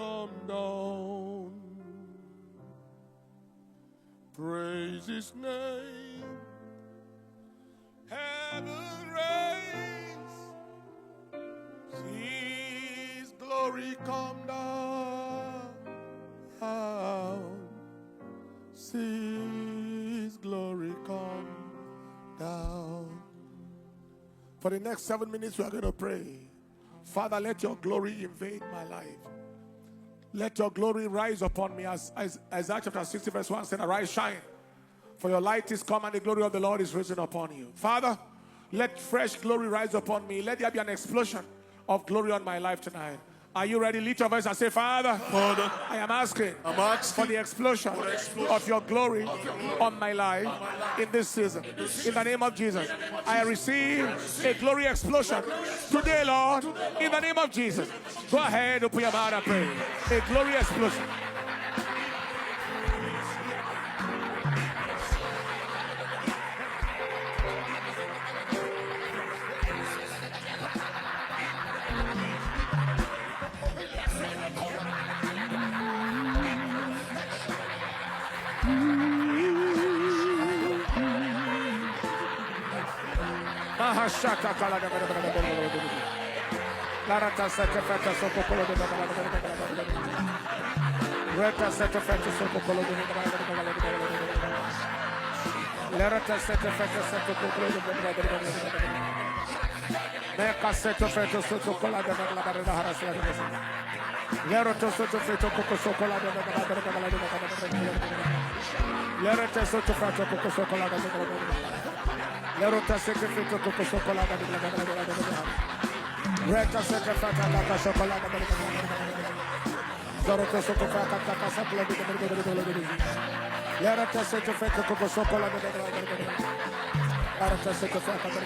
come down. Praise His name. Heaven reigns. His glory come down. See His glory come down. For the next 7 minutes we are going to pray. Father, let your glory invade my life. Let your glory rise upon me. As Isaiah chapter 60 verse 1 said, arise, shine. For your light is come and the glory of the Lord is risen upon you. Father, let fresh glory rise upon me. Let there be an explosion of glory on my life tonight. Are you ready? Lift your voice and say, Father, I am asking for the explosion of your glory on my life in this season. In the name of Jesus, I receive a glory explosion today, Lord, in the name of Jesus. Go ahead, open your mouth and pray. A glory explosion. Lerota secreto coco chocolate di Reta secreto la chocolate di Zorota sottofatta casa di Lerota secreto coco chocolate di Arata secreto di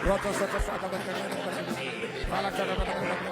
Rata secreto Palata secreto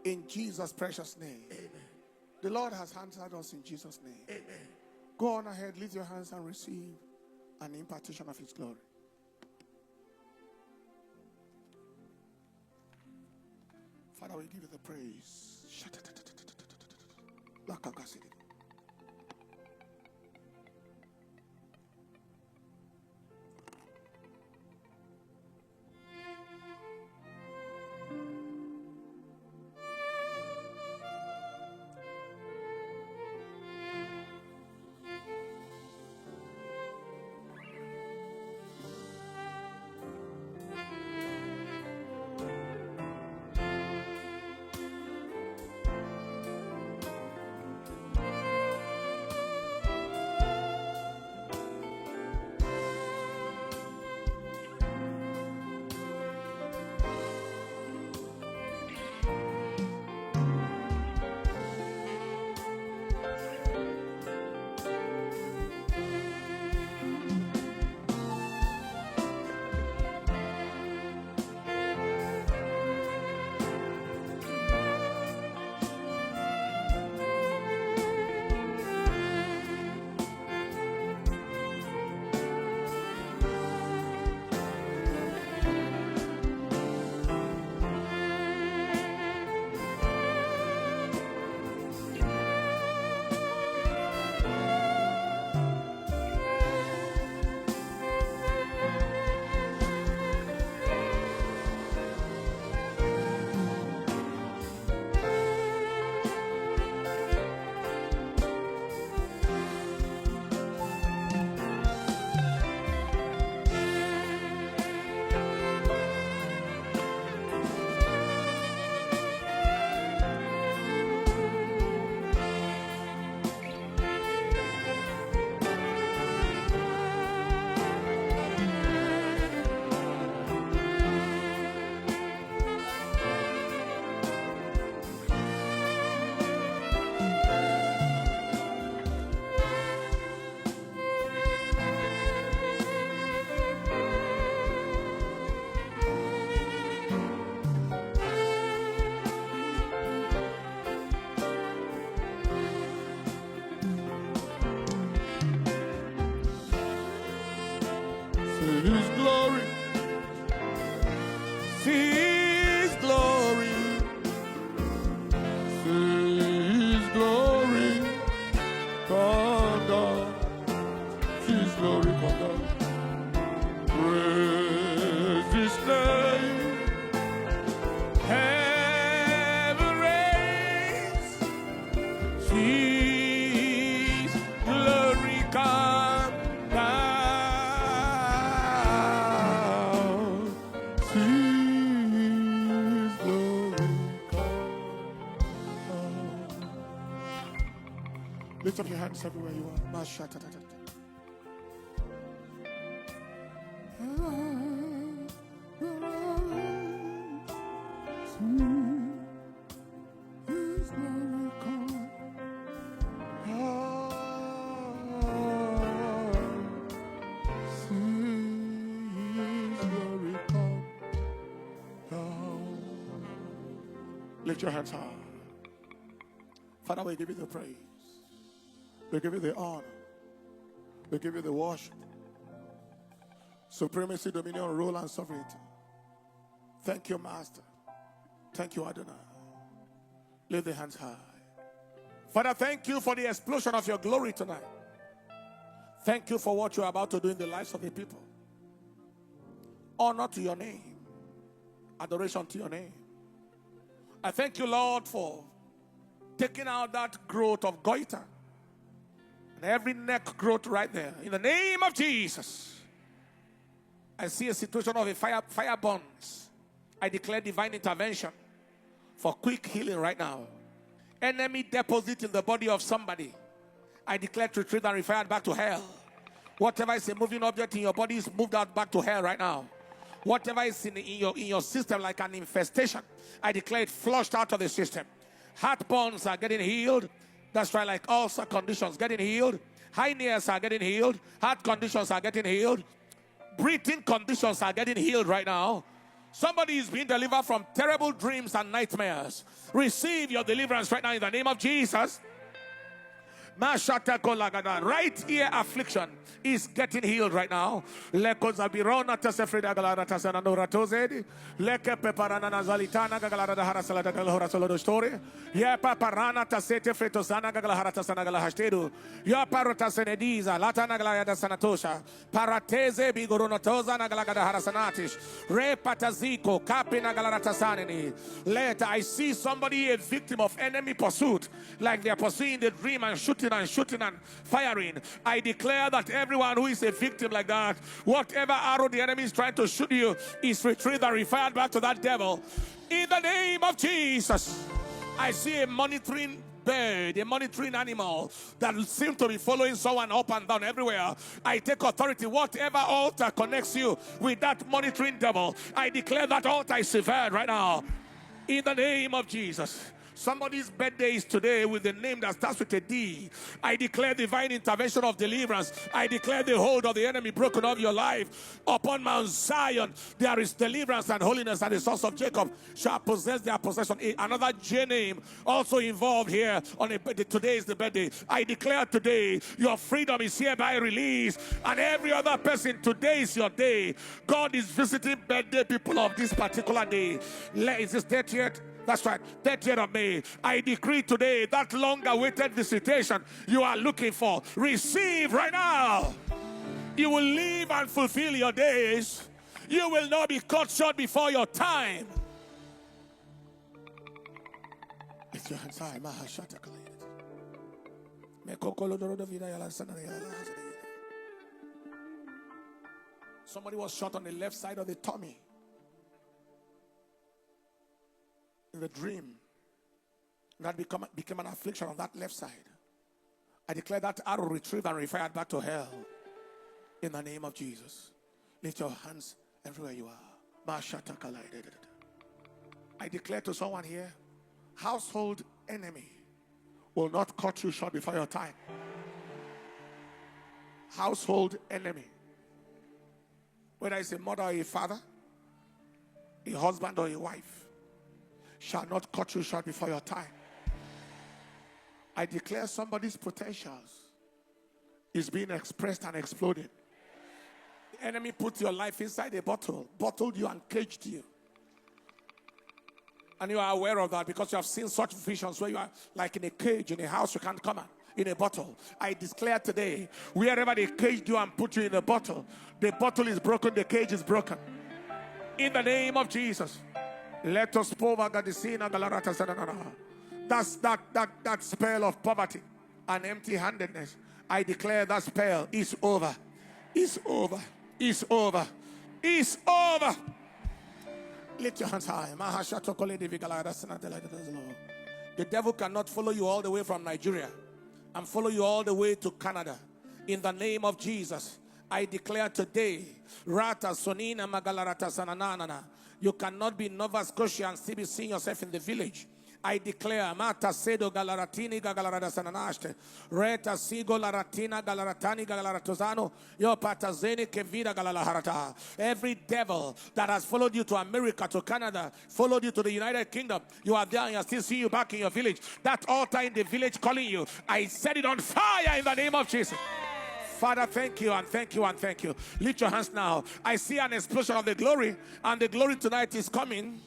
In Jesus' precious name. Amen. The Lord has answered us in Jesus' name. Amen. Go on ahead, lift your hands and receive an impartation of His glory. Father, we give you the praise. Lift up your hands everywhere you are. Lift your hands high. Father, we give you the praise. We give you the honor. We give you the worship. Supremacy, dominion, rule, and sovereignty. Thank you, Master. Thank you, Adonai. Lift the hands high. Father, thank you for the explosion of your glory tonight. Thank you for what you are about to do in the lives of the people. Honor to your name. Adoration to your name. I thank you, Lord, for taking out that growth of goiter and every neck growth right there. In the name of Jesus, I see a situation of a fire burns. I declare divine intervention for quick healing right now. Enemy deposit in the body of somebody, I declare to retrieve and refired back to hell. Whatever is a moving object in your body is moved out back to hell right now. Whatever is in your system like an infestation, I declare it flushed out of the system. Heartburns are getting healed. That's right, like ulcer conditions getting healed. Hernias are getting healed. Heart conditions are getting healed. Breathing conditions are getting healed right now. Somebody is being delivered from terrible dreams and nightmares. Receive your deliverance right now in the name of Jesus. Right ear affliction is getting healed right now. I see somebody a victim of enemy pursuit, like they are pursuing the dream and shooting and firing. I declare that everyone who is a victim like that, whatever arrow the enemy is trying to shoot you, is retrieved and refired back to that devil. In the name of Jesus, I see a monitoring bird, a monitoring animal that seems to be following someone up and down everywhere. I take authority. Whatever altar connects you with that monitoring devil, I declare that altar is severed right now. In the name of Jesus. Somebody's birthday is today with a name that starts with a D. I declare divine intervention of deliverance. I declare the hold of the enemy broken off your life. Upon Mount Zion, there is deliverance and holiness, and the sons of Jacob shall possess their possession. Another J name also involved here on a birthday. Today is the birthday. I declare today your freedom is hereby released, and every other person, today is your day. God is visiting birthday people of this particular day. Is this 30th? That's right, 30th of May. I decree today that long-awaited visitation you are looking for, receive right now. You will live and fulfill your days. You will not be cut short before your time. Lift your hands high. Somebody was shot on the left side of the tummy. In the dream, that became an affliction on that left side. I declare that arrow retrieved and refired back to hell. In the name of Jesus. Lift your hands everywhere you are. I declare to someone here, household enemy will not cut you short before your time. Household enemy. Whether it's a mother or a father, a husband or a wife, shall not cut you short before your time. I declare somebody's potentials is being expressed and exploded. The enemy put your life inside a bottle, bottled you and caged you. And you are aware of that because you have seen such visions where you are like in a cage, in a house you can't come out, in a bottle. I declare today, wherever they caged you and put you in a bottle, the bottle is broken, the cage is broken. In the name of Jesus. Let us that's that spell of poverty and empty-handedness. I declare that spell is over. It's over. It's over. It's over. Lift your hands high. The devil cannot follow you all the way from Nigeria and follow you all the way to Canada. In the name of Jesus, I declare today, Rata Sonina Magalarata Sananana, you cannot be in Nova Scotia and still be seeing yourself in the village. I declare, Mata Sedo Galaratini Galarada Sananaste, Reta Sigo Laratina Galaratani Galaratozano, Yo Patazeni Kevida Galalaharata. Every devil that has followed you to America, to Canada, followed you to the United Kingdom, you are there and I still see you back in your village. That altar in the village calling you, I set it on fire in the name of Jesus. Father, thank you and thank you and thank you. Lift your hands now. I see an explosion of the glory, and the glory tonight is coming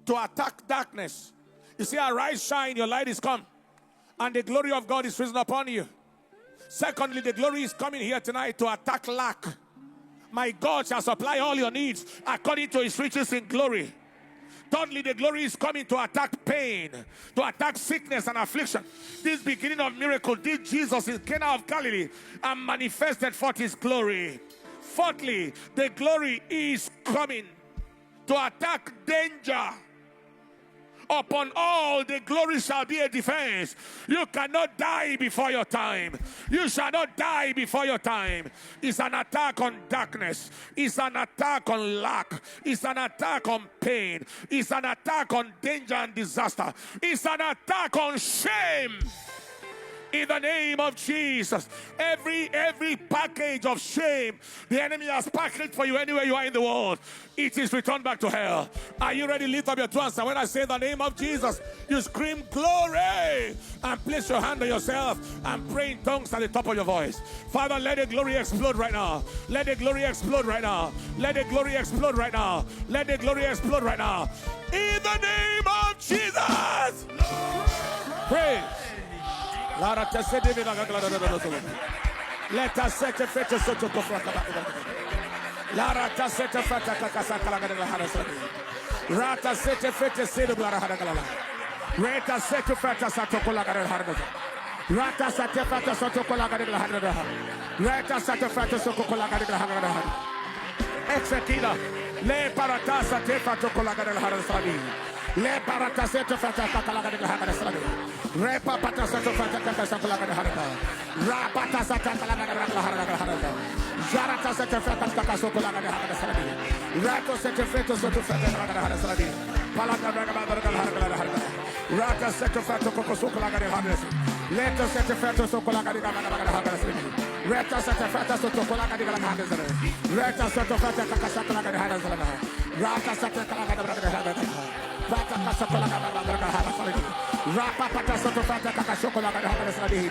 to attack darkness. You see, arise, shine, your light is come, and the glory of God is risen upon you. Secondly, the glory is coming here tonight to attack lack. My God shall supply all your needs according to his riches in glory. Thirdly, the glory is coming to attack pain, to attack sickness and affliction. This beginning of miracle did Jesus in Cana of Galilee and manifested forth his glory. Fourthly, the glory is coming to attack danger. Upon all, the glory shall be a defense. You cannot die before your time. You shall not die before your time. It's an attack on darkness. It's an attack on lack. It's an attack on pain. It's an attack on danger and disaster. It's an attack on shame. In the name of Jesus, every package of shame the enemy has packaged for you anywhere you are in the world, it is returned back to hell. Are you ready? Lift up your two hands, and when I say the name of Jesus, you scream glory and place your hand on yourself and pray in tongues at the top of your voice. Father, let the glory explode right now. Let the glory explode right now. Let the glory explode right now. Let the glory explode right now. In the name of Jesus, pray. Let us set a fete soto Lara set a fata Rata set a fete sedo Glarahadagala. Rata set a fata Satokola. Rata set a fata Sotokola. Rata set a fata Sokola. Exekila. Le paratasa te fatokola. Le parataseto fata kakalaga de Hagarasadi. Repa patasato fata kakasakalaga de Harada. Rapatasata kalaga de Harada. Jarata seta fata kakasokolaga de Hagarasadi. Rato seta feto soto fata de Hagarasadi. Palaka de Harada. Rata seta fata kokosokolaga de Hagarasadi. Leto seta feto sokolaga de Hagarasadi. Reta seta fata sotokolaga de Hagarasadi. Reta seta fata kakasakalaga de Hagarasadi. Rata seta kalaga de Hagarasadi. Rata kasokolaga de Hagarasadi. Rapa pata soto fata kakasokolaga de Hagarasadi.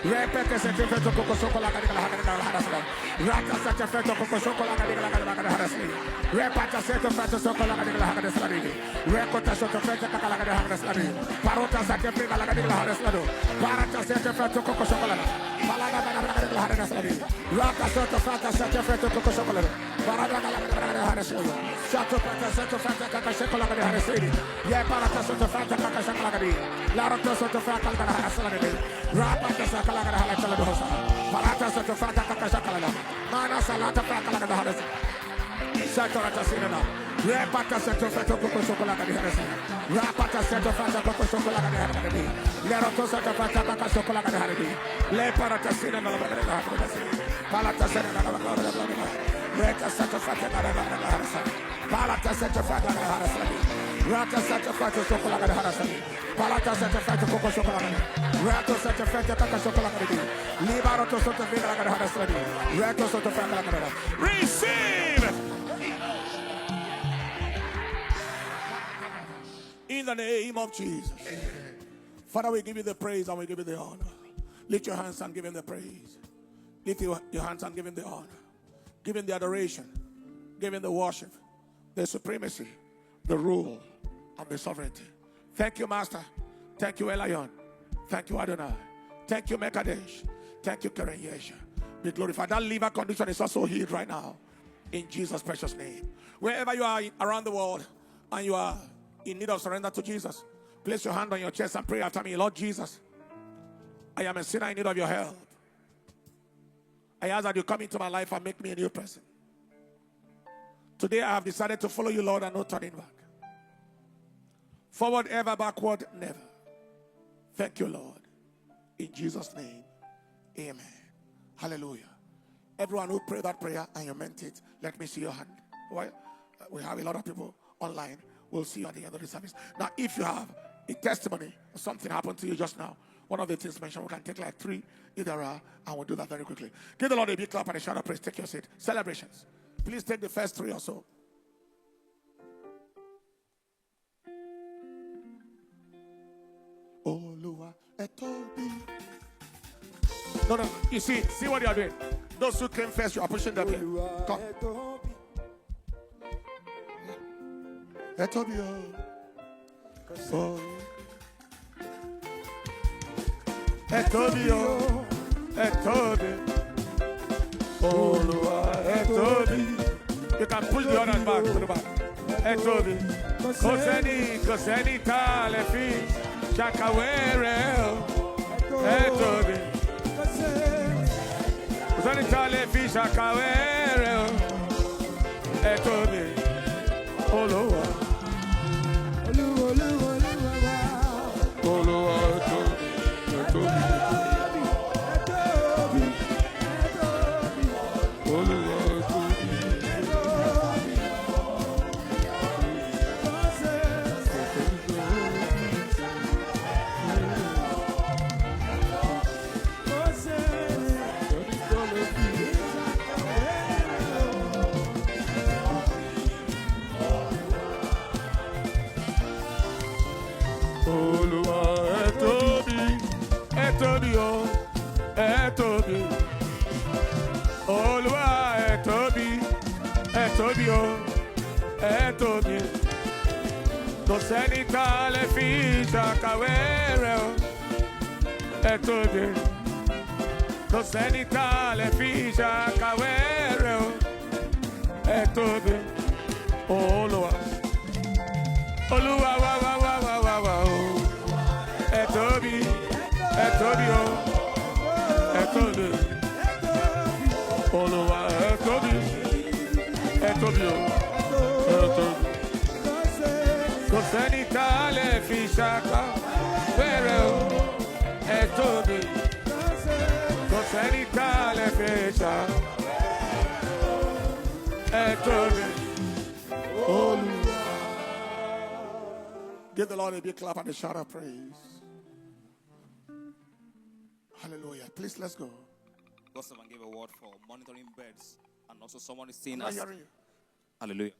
Repete seta feto kokosokolaga de Hagarasadi. Rata seta feto kokosokolaga de Hagarasadi. Repata seta feto sokolaga de Hagarasadi. Rekota soto fata kakalaga de Hagarasadi. Parota seta feto kakalaga de Hagarasadi. Parata seta feto kokosokolaga. Palaga de Hagarasadi. Rata soto fata seta feto kokosokolaga. Parada de Hagarasadi. Sato fata seta fata kakasokolaga de Hagarasadi. Ye parata soto fata kakasokolaga de Larata soto fata kakalaga de Hagarasadi. Rapata sakalaga de Hagarasadi. Parata soto fata kakasokolaga. Mana salata fata kakalaga de Hagarasadi. Satorata sinana. Repata seto feto kokosokolaga de Hagarasadi. Rapata seto fata kokosokolaga de Hagarasadi. Leroto seto fata kakasokolaga de Hagarasadi. Le parata sinana la bagada de Hagarasadi. Palata sinana la bagada de Hagarasadi. Reta seto fata kakalaga de Hagarasadi. Palata seto fata de Hagarasadi. Rata seto fata kokosokolaga de Hagarasadi. Palata seto fata kokosokolaga. Reto seto fata kakasokolaga de Liberato seto fata de Hagarasadi. Reto seto fata kakalaga. Receive. In the name of Jesus. Father, we give you the praise and we give you the honor. Lift your hands and give him the praise. Lift your hands and give him the honor. Give him the adoration. Give him the worship. The supremacy. The rule. And the sovereignty. Thank you, Master. Thank you, Elion. Thank you, Adonai. Thank you, Mekadesh. Thank you, Kerenyesha. Be glorified. That liver condition is also healed right now. In Jesus' precious name. Wherever you are around the world and you are in need of surrender to Jesus, place your hand on your chest and pray after me. Lord Jesus, I am a sinner in need of your help. I ask that you come into my life and make me a new person. Today I have decided to follow you, Lord, and no turning back. Forward ever, backward never. Thank you, Lord. In Jesus' name, amen. Hallelujah. Everyone who prayed that prayer and you meant it, let me see your hand. Well, we have a lot of people online. We'll see you at the end of the service. Now, if you have a testimony or something happened to you just now, one of the things mentioned, we can take like 3 either and we'll do that very quickly. Give the Lord a big clap and a shout of praise. Take your seat. Celebrations. Please take the first 3 or so. Oluwa etobi. No. You see what you are doing. Those who came first, you are pushing them in. Come. Etobi. Oh. Etobi. Etobi. Oluwa etobi. You can push the others back to the back. Etobi. Koseni tale fi. Shakawere. Etobi. Koseni tale fi shakawere. Etobi. Oluwa. Oluwa etobi. Senita le ficha kawere etobi. No senita le ficha kawere etobi. Oluwa wa etobi etobi. Oluwa etobi. Senita le fishaka pero etobi. Senita le fisha etobi. Give the Lord a big clap and a shout of praise. Hallelujah. Please let's go. God someone gave a word for monitoring birds, and also someone is saying us. Hallelujah.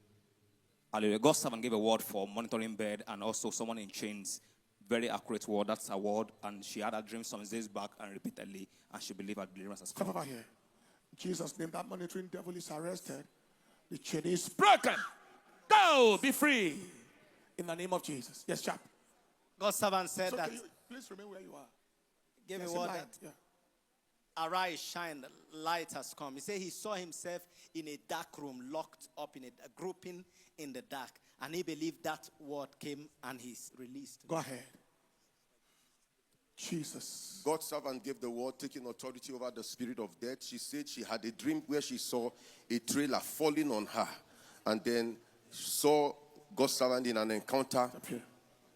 Hallelujah. God's servant gave a word for monitoring bird and also someone in chains. Very accurate word. That's a word. And she had a dream some days back and repeatedly. And she believed her deliverance has come. Come over here. In Jesus' name, that monitoring devil is arrested. The chain is broken. Go! Be free. In the name of Jesus. Yes, chap. God's servant said that. Please remain where you are. Give me word that. Arise, shine, the light has come. He said he saw himself in a dark room, locked up in a grouping in the dark. And he believed that word came and he's released. Go ahead. Jesus. God's servant gave the word, taking authority over the spirit of death. She said she had a dream where she saw a trailer falling on her. And then saw God's servant in an encounter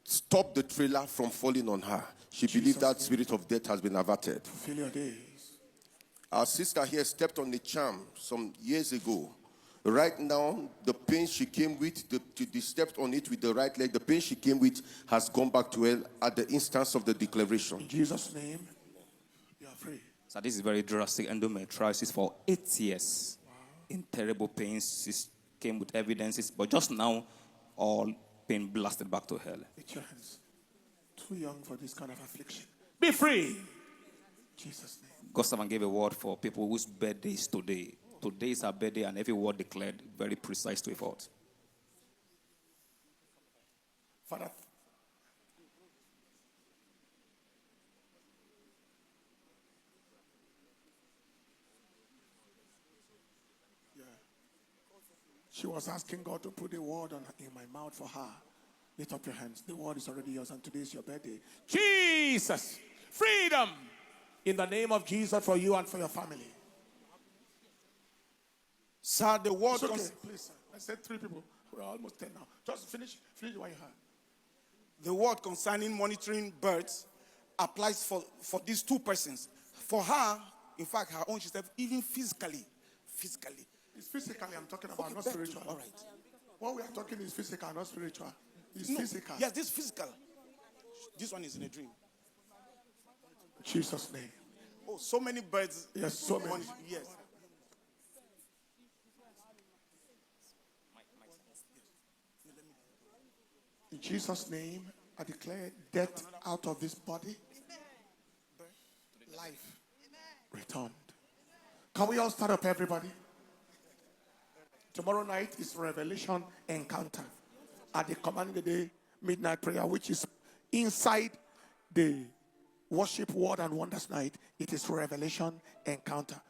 stop the trailer from falling on her. She believed that spirit of death has been averted. Fulfill your days. Our sister here stepped on the charm some years ago. Right now, the pain she came with, the stepped on it with the right leg, the pain she came with has gone back to her at the instance of the declaration. In Jesus' name, you are free. So this is very drastic endometriosis for 8 years. Wow. In terrible pains. She came with evidences, but just now, all pain blasted back to hell. Lift your hands. Too young for this kind of affliction. Be free. Jesus' name. God servant gave a word for people whose birthday is today. Today is our birthday, and every word declared very precise to a fault. Father, she was asking God to put a word in my mouth for her. Lift up your hands. The word is already yours, and today is your birthday. Jesus, freedom in the name of Jesus for you and for your family. Sir, the word... It's okay, please, sir. I said 3 people. We're almost 10 now. Just finish what you have. The word concerning monitoring birds applies for these two persons. For her, in fact, her own, she said, even physically. It's physically I'm talking about, Okay, not back spiritual. all right. What we are talking is physical, not spiritual. It's No, physical. yes, this is physical. This one is in a dream. In Jesus' name. Oh, so many birds. Yes, so many. Yes. In Jesus' name, I declare death out of this body. Life returned. Can we all start up, everybody? Tomorrow night is Revelation Encounter at the Command of the Day Midnight Prayer, which is inside the Worship Word and Wonders Night. It is Revelation Encounter.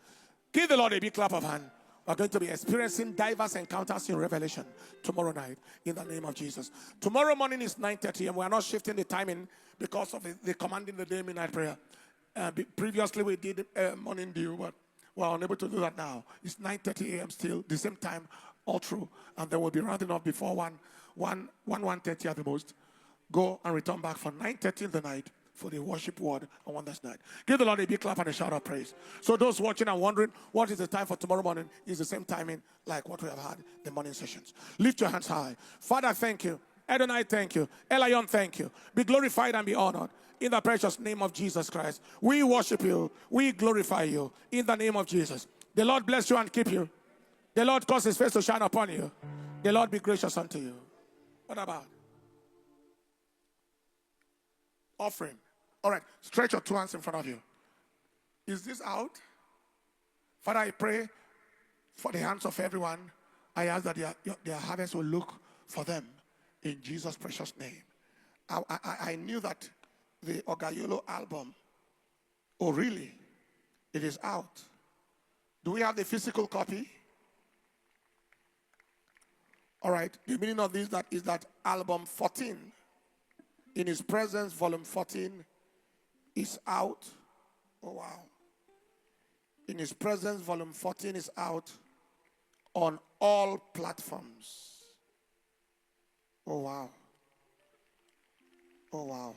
Give the Lord a big clap of hand. We're going to be experiencing diverse encounters in Revelation tomorrow night in the name of Jesus. Tomorrow morning is 9:30 and we are not shifting the timing because of the Commanding the Day Midnight Prayer. Previously we did morning dew, but we're unable to do that now. It's 9:30 a.m. still, the same time all through. And then we'll be rounding up before 1:30 at the most. Go and return back for 9:30 in the night for the Worship Word and Wonders Night. Give the Lord a big clap and a shout of praise. So those watching and wondering what is the time for tomorrow morning is the same timing like what we have had the morning sessions. Lift your hands high. Father, thank you. Adonai, thank you. Elion, thank you. Be glorified and be honored in the precious name of Jesus Christ. We worship you. We glorify you in the name of Jesus. The Lord bless you and keep you. The Lord cause his face to shine upon you. The Lord be gracious unto you. What about offering? All right, stretch your two hands in front of you. Is this out? Father, I pray for the hands of everyone. I ask that their harvest will look for them in Jesus' precious name. I knew that the Ogayolo album, oh really, it is out. Do we have the physical copy? All right, the meaning of this is that album 14, In His Presence, volume 14, is out. Oh, wow. In His Presence, volume 14 is out on all platforms. Oh, wow. Oh, wow.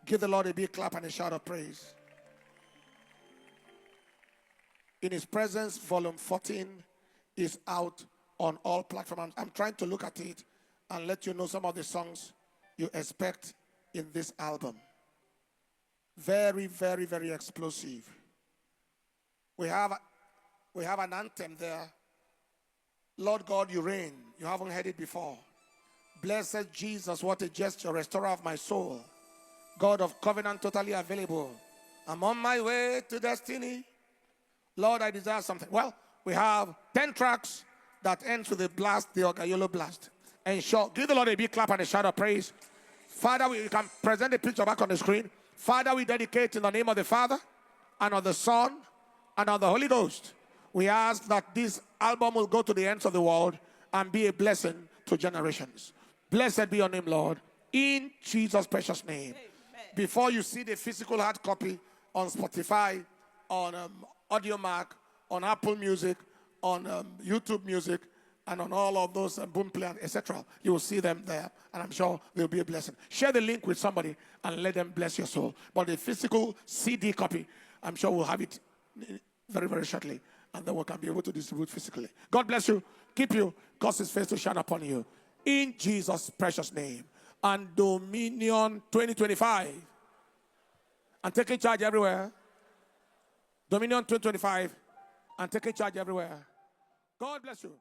Give the Lord a big clap and a shout of praise. In His Presence, volume 14 is out on all platforms. I'm trying to look at it and let you know some of the songs you expect in this album. Very, very, very explosive. We have an anthem there. Lord God, you reign. You haven't heard it before. Blessed Jesus, what a gesture, restorer of my soul. God of covenant, totally available. I'm on my way to destiny. Lord, I desire something. Well, we have 10 tracks that ends with the blast, the Ogayolo blast. And sure, give the Lord a big clap and a shout of praise. Father, we can present the picture back on the screen. Father, we dedicate in the name of the Father, and of the Son, and of the Holy Ghost. We ask that this album will go to the ends of the world and be a blessing to generations. Blessed be your name, Lord, in Jesus' precious name. Amen. Before you see the physical hard copy on Spotify, on AudioMac, on Apple Music, on YouTube Music, and on all of those boom play, etc. You will see them there, and I'm sure they'll be a blessing. Share the link with somebody and let them bless your soul. But the physical CD copy, I'm sure we'll have it very, very shortly, and then we can be able to distribute physically. God bless you, keep you, cause His face to shine upon you. In Jesus' precious name. And Dominion 2025. And taking charge everywhere. Dominion 2025. And taking charge everywhere. God bless you.